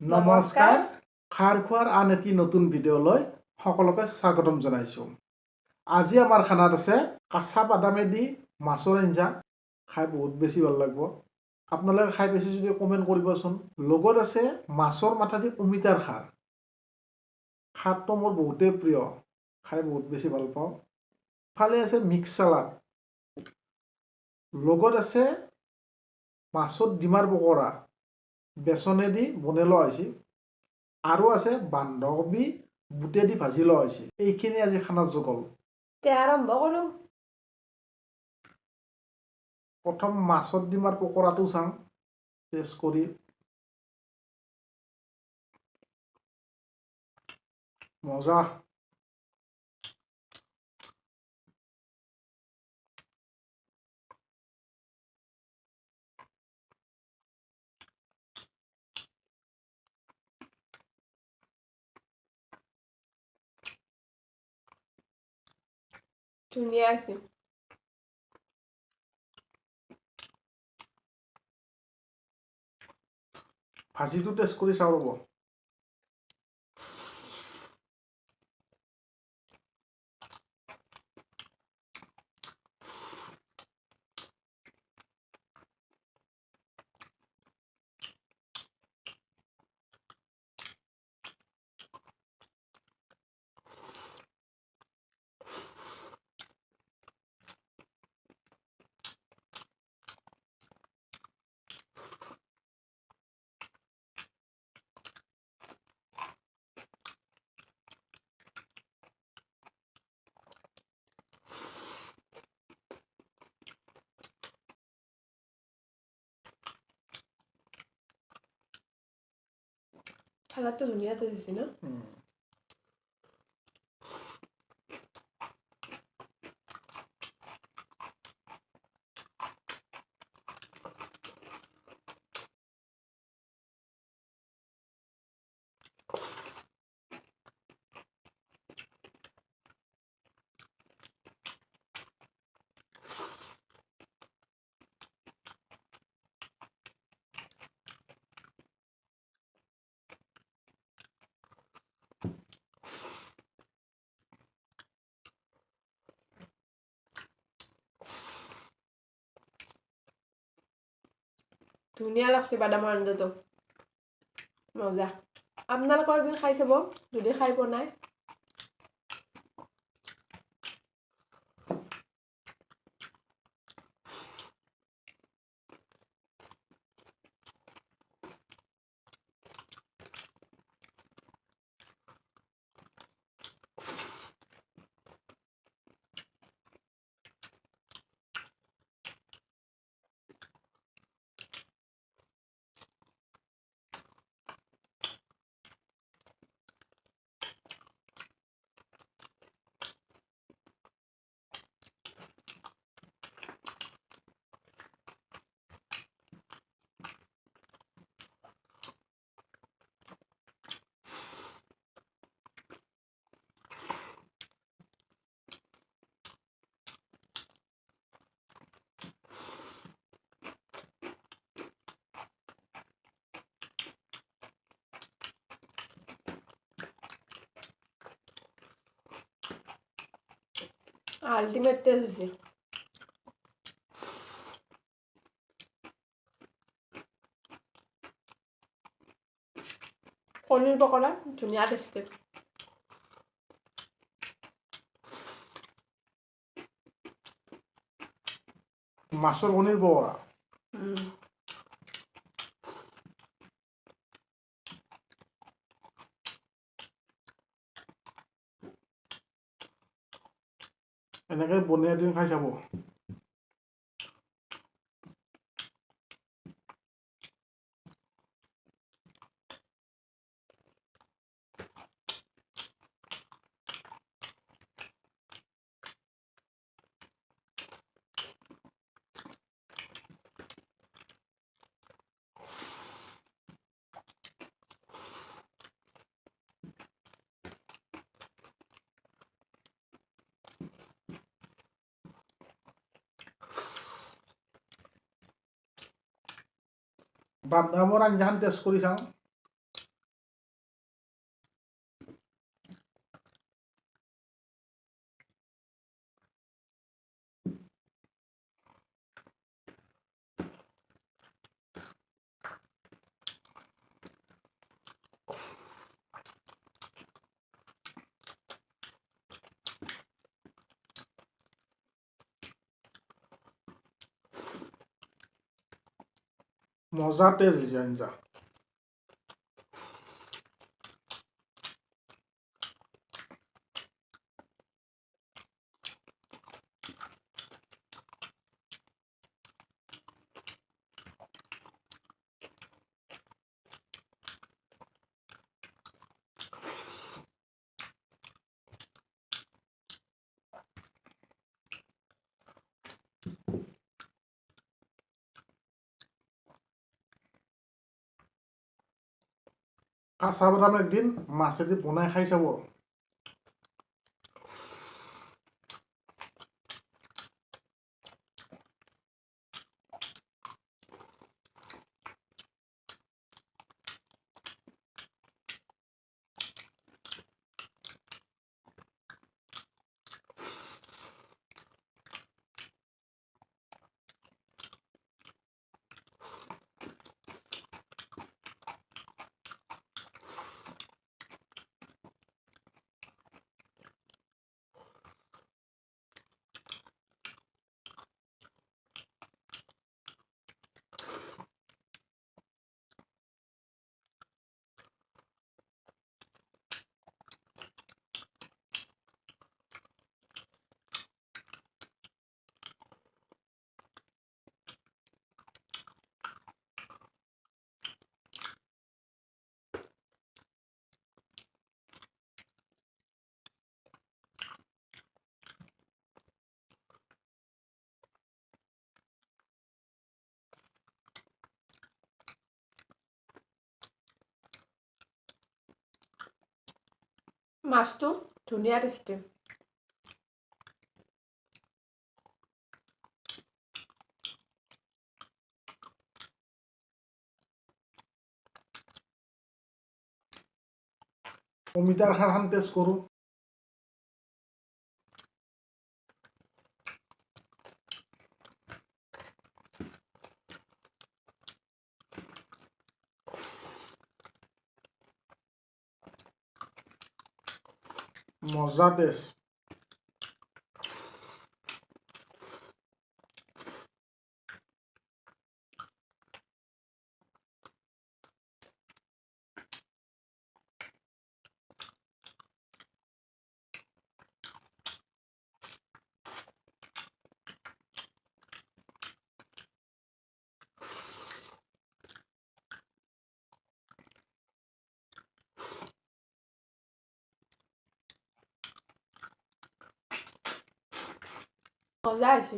নমস্কাৰ খাৰ খোৱাৰ আন এটি নতুন ভিডিঅ'লৈ সকলোকে স্বাগতম জনাইছোঁ। আজি আমাৰ খানাত আছে কাঁচা বাদামেদি মাছৰ আঞ্জা। খাই বহুত বেছি ভাল লাগিব। আপোনালোকে খাই পাইছে যদি কমেণ্ট কৰিবচোন। লগত আছে মাছৰ মাথা দি অমিতাৰ খাৰ। খাৰটো মোৰ বহুতেই প্ৰিয়, খাই বহুত বেছি ভাল পাওঁ। ফালে আছে মিক্স চালাড, লগত আছে মাছৰ ডিমাৰ পকৰা, বেচনেদি বনাই লোৱা হৈছে, আৰু আছে বন্ধাকবি বুটেদি ভাজি লোৱা হৈছে। এইখিনি আজি খানাৰ জগল। আৰম্ভ কৰোঁ। প্ৰথম মাছৰ ডিমাৰ পকৰাটো চাওঁ, টেষ্ট কৰি। মজা। ধুনীয়া আছে। ভাজিটো টেষ্ট কৰি চাওঁ ৰ'ব। খানাটো ধুনীয়া হৈছে ন? ধুনীয়া লাগছে বাদামৰ আঞ্জাটো। মজা। আপোনালোকে একদিন খাই চাব যদি খাই পোৱা নাই। আল্টিমেট টেষ্ট হৈছে। কণীৰ পকৰা ধুনীয়া টেষ্টি। মাছৰ কণীৰ পকৰা। এনেকৈ বনাই এদিন খাই চাব। বাদামৰ আঞ্জাখন টেষ্ট কৰি চাওঁ। মজা টেষ্ট হৈছে আঞ্জা। কাঁচা বাদাম একদিন মাছেদি বনাই খাই চাব। মাছটো ধুনীয়া টেষ্টি। অমিতাৰ খাৰখন টেষ্ট কৰোঁ। মজা টেষ্ট। মজা হৈছে।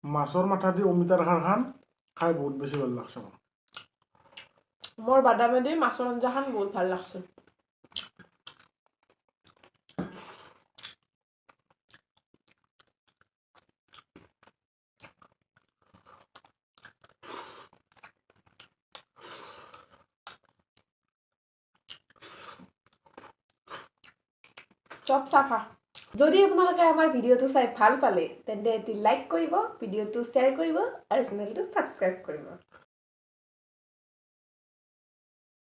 মাছৰ মাথা দি অমিতাৰ খাৰ খান খাই বহুত বেছি ভাল লাগছে মোৰ। মোৰ বাদামেদি মাছৰ আঞ্জাখন বহুত ভাল লাগছে। চব চাফা। যদি আপোনালোকে আমাৰ ভিডিঅ'টো চাই ভাল পালে তেন্তে এটি লাইক কৰিব, ভিডিঅ'টো শ্বেয়াৰ কৰিব আৰু চেনেলটো ছাবস্ক্ৰাইব কৰিব।